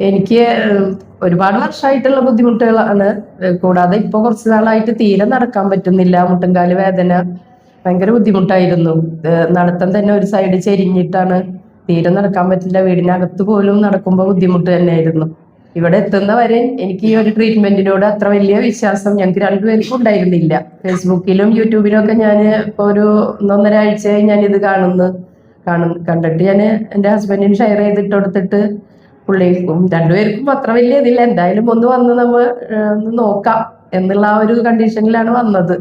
എനിക്ക് ഒരുപാട് വർഷമായിട്ടുള്ള ബുദ്ധിമുട്ടുകളാണ്. കൂടാതെ ഇപ്പൊ കുറച്ച് നാളായിട്ട് തീരെ നടക്കാൻ പറ്റുന്നില്ല. മുട്ടുംകാല് വേദന ഭയങ്കര ബുദ്ധിമുട്ടായിരുന്നു. നടത്തം തന്നെ ഒരു സൈഡ് ചെരിഞ്ഞിട്ടാണ്. തീരെ നടക്കാൻ പറ്റില്ല. വീടിനകത്ത് പോലും നടക്കുമ്പോൾ ബുദ്ധിമുട്ട് തന്നെയായിരുന്നു. ഇവിടെ എത്തുന്ന വരെ എനിക്ക് ഈ ഒരു ട്രീറ്റ്മെന്റിനോട് അത്ര വലിയ വിശ്വാസം ഞങ്ങൾക്ക് രണ്ടുപേർക്കും ഉണ്ടായിരുന്നില്ല. ഫേസ്ബുക്കിലും യൂട്യൂബിലും ഒക്കെ ഞാൻ ഇപ്പൊ ഒരു 1.5 ആഴ്ചയായി ഞാൻ ഇത് കണ്ടിട്ട് ഞാൻ എൻ്റെ ഹസ്ബൻഡിന് ഷെയർ ചെയ്തിട്ട് കൊടുത്തിട്ട് പുള്ളിക്കും രണ്ടുപേർക്കും അത്ര വലിയ ഇതില്ല. എന്തായാലും ഒന്ന് വന്ന് നമ്മൾ ഒന്ന് നോക്കാം എന്നുള്ള ആ ഒരു കണ്ടീഷനിലാണ് വന്നത്.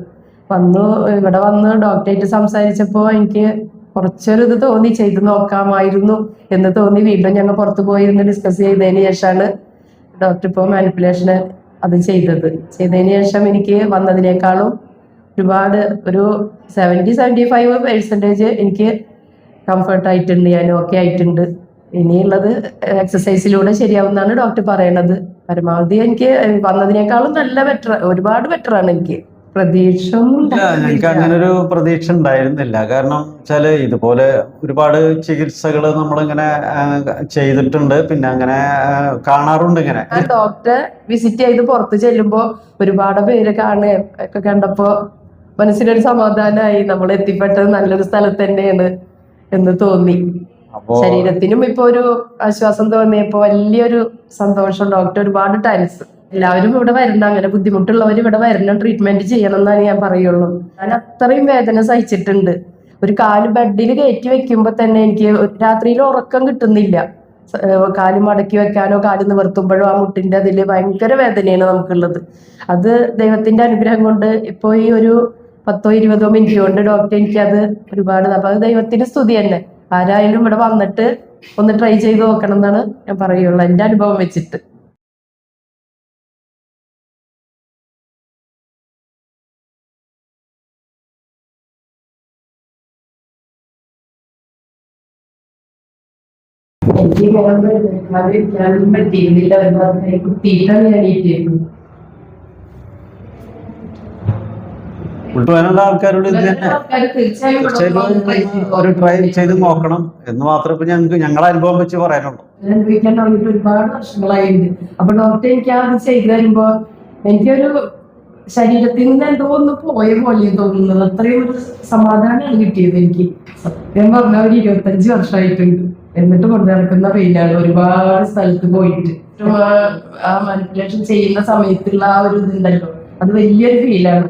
ഇവിടെ വന്ന് ഡോക്ടറായിട്ട് സംസാരിച്ചപ്പോൾ എനിക്ക് കുറച്ചൊരു ഇത് തോന്നി, ചെയ്ത് നോക്കാമായിരുന്നു എന്ന് തോന്നി. വീണ്ടും ഞങ്ങൾ പുറത്തു പോയിരുന്ന് ഡിസ്കസ് ചെയ്തതിന് ശേഷമാണ് ഡോക്ടർ ഇപ്പോൾ മാനിപ്പുലേഷൻ അത് ചെയ്തതിന് ശേഷം എനിക്ക് വന്നതിനേക്കാളും ഒരുപാട് ഒരു 70-75% എനിക്ക് കംഫർട്ട് ആയിട്ടുണ്ട്. ഞാൻ ഓക്കെ ആയിട്ടുണ്ട്. ഇനിയുള്ളത് എക്സസൈസിലൂടെ ശരിയാവുന്നാണ് ഡോക്ടർ പറയണത്. പരമാവധി എനിക്ക് വന്നതിനേക്കാളും നല്ല ഒരുപാട് ബെറ്ററാണ്. എനിക്ക് പ്രതീക്ഷ എനിക്ക് അങ്ങനെ ഒരു പ്രതീക്ഷ ഉണ്ടായിരുന്നില്ല. കാരണം വെച്ചാല് ഇതുപോലെ ഒരുപാട് ചികിത്സകൾ നമ്മളിങ്ങനെ ചെയ്തിട്ടുണ്ട്, പിന്നെ അങ്ങനെ കാണാറുണ്ട്. ഇങ്ങനെ ഡോക്ടറെ വിസിറ്റ് ചെയ്ത് പുറത്ത് ചെല്ലുമ്പോ ഒരുപാട് പേര് കാണുക ഒക്കെ കണ്ടപ്പോ മനസ്സിനൊരു സമാധാനമായി. നമ്മൾ എത്തിപ്പെട്ടത് നല്ലൊരു സ്ഥലത്ത് തന്നെയാണ് എന്ന് തോന്നി. ശരീരത്തിനും ഇപ്പൊ ഒരു ആശ്വാസം തോന്നിയപ്പോ വലിയൊരു സന്തോഷം. ഡോക്ടർ ഒരുപാട് താങ്ക്സ്. എല്ലാവരും ഇവിടെ വരണം, അങ്ങനെ ബുദ്ധിമുട്ടുള്ളവർ ഇവിടെ വരണം, ട്രീറ്റ്മെന്റ് ചെയ്യണം എന്നാണ് ഞാൻ പറയുള്ളൂ. ഞാൻ അത്രയും വേദന സഹിച്ചിട്ടുണ്ട്. ഒരു കാല് ബെഡിൽ കയറ്റി വെക്കുമ്പോ തന്നെ എനിക്ക് രാത്രിയിൽ ഉറക്കം കിട്ടുന്നില്ല. കാല് മടക്കി വെക്കാനോ കാല് നിവർത്തുമ്പോഴോ ആ മുട്ടിന്റെ അതില് ഭയങ്കര വേദനയാണ് നമുക്കുള്ളത്. അത് ദൈവത്തിന്റെ അനുഗ്രഹം കൊണ്ട് ഇപ്പൊ ഈ ഒരു 10-20 മിനിറ്റ് കൊണ്ട് ഡോക്ടർ എനിക്കത് ഒരുപാട്, അപ്പൊ അത് ദൈവത്തിന്റെ സ്തുതി തന്നെ. ആരായാലും ഇവിടെ വന്നിട്ട് ഒന്ന് ട്രൈ ചെയ്ത് നോക്കണം എന്നാണ് ഞാൻ പറയുള്ളൂ, എൻ്റെ അനുഭവം വെച്ചിട്ട്. എനിക്ക് പറ്റിയിരുന്നില്ല. കുത്തിയിട്ടാണ് ഞാൻ എണീറ്റിരുന്നു. ഉൾപ്പെടാനുള്ള ആൾക്കാരോട് ഇത് തന്നെ ഒരു ട്രൈ ചെയ്ത് നോക്കണം എന്ന് മാത്രമേ ഇപ്പൊ ഞങ്ങളെ അനുഭവം വെച്ച് പറയാനുള്ളൂ. അനുഭവിക്കാൻ തുടങ്ങിയിട്ട് ഒരുപാട് വർഷങ്ങളായിട്ടുണ്ട്. അപ്പൊ ഡോക്ടർ എനിക്ക് അത് ചെയ്തു തരുമ്പോ എനിക്കൊരു ശരീരത്തിൽ നിന്ന് എന്തോ ഒന്ന് പോയ പോലെ തോന്നുന്നത്. അത്രയും ഒരു സമാധാനമാണ് കിട്ടിയത് എനിക്ക്. സത്യം പറഞ്ഞ ഒരു 25 വർഷമായിട്ടുണ്ട്. എന്നിട്ട് കൊണ്ടു നടക്കുന്ന പെയിനാണ്. ഒരുപാട് സ്ഥലത്ത് പോയിട്ട് ആ മാനിപ്പുലേഷൻ ചെയ്യുന്ന സമയത്തുള്ള ആ ഒരു ഇതുണ്ടല്ലോ, അത് വലിയൊരു ഫീലാണ്.